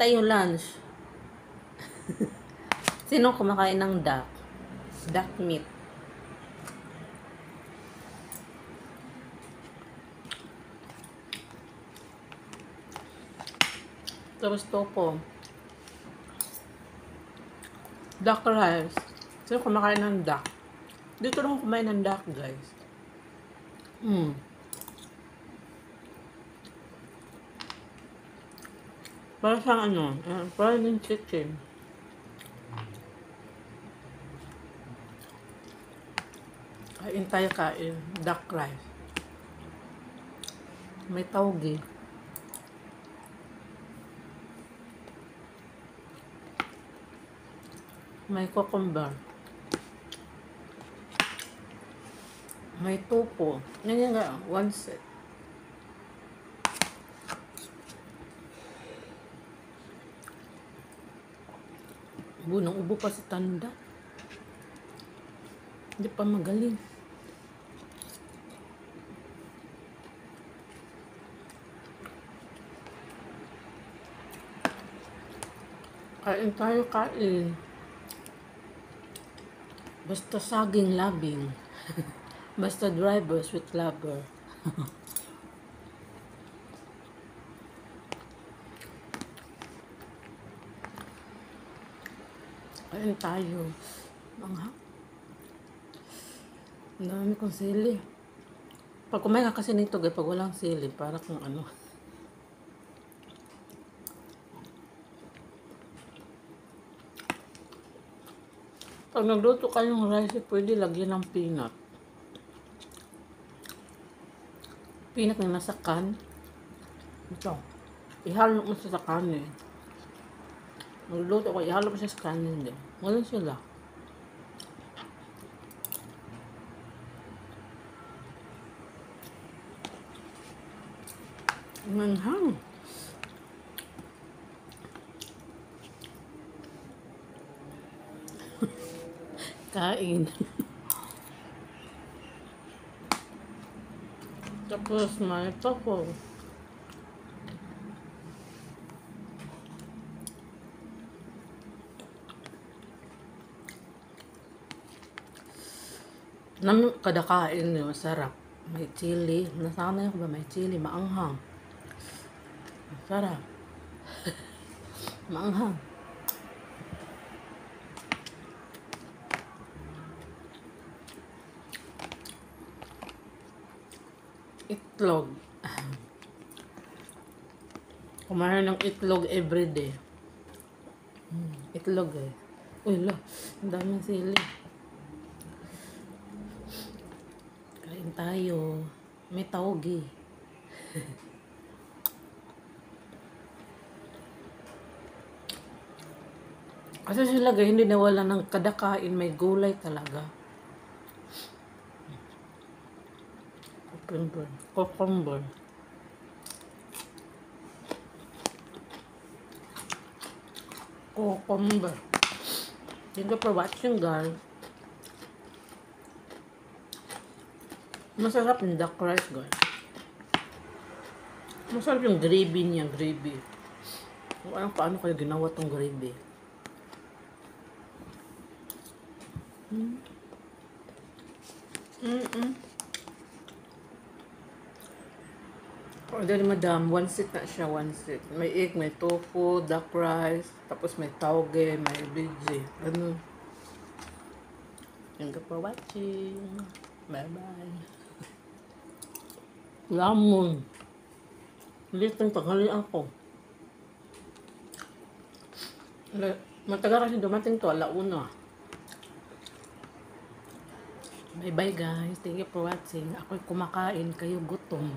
tayo lunch. Sino kumakain ng duck? Duck meat. Tapos topo. Duck rice. Sino kumakain ng duck? Dito lang kumain ng duck, guys. Para siyang ano, para yung chicken. Kain tayo kain. Duck rice. May tauge. May cucumber. May topo. Yan nga, one set. Bunang ubo pa si Tanda. Hindi pa magaling. Kain tayo, kain. Basta saging labing. Basta driver, sweet lover. Kain tayo. Ang dami kong sili. Pag kumain ka kasi nito, pag walang sili, para kung ano. Pag nagluto kayong rice, pwede lagyan ng peanut. Peanut na nasa can. Ito. Ihalo mo sa kanin. Nagluto ko, ihalo mo siya sa kanin din. Wala sila. Manghang. Kain. Tapos may tofu. Kada kain masarap. May chili. Nasanay ko ba may chili? Maanghang. Masarap. Maanghang. Itlog. Kumain ng itlog everyday. Itlog eh. Uy, la. Ang daming sili. Kain tayo. May tauge. Kasi sila hindi nawala ng kada kain. May gulay talaga. Cucumber. Thank you for watching, guys. Masarap yung duck rice, guys. Masarap yung gravy niya, gravy. Paano kaya ginawa tong gravy? Order ni Madam, one set na siya, one set. May egg, may tofu, duck rice, tapos may tauge, may veggie. Ano? Thank you for watching. Bye-bye. Lamon. Litong tanghali ako. Matagal kasi dumating to, 1:00. Bye-bye, guys. Thank you for watching. Ako'y kumakain, kayo gutom.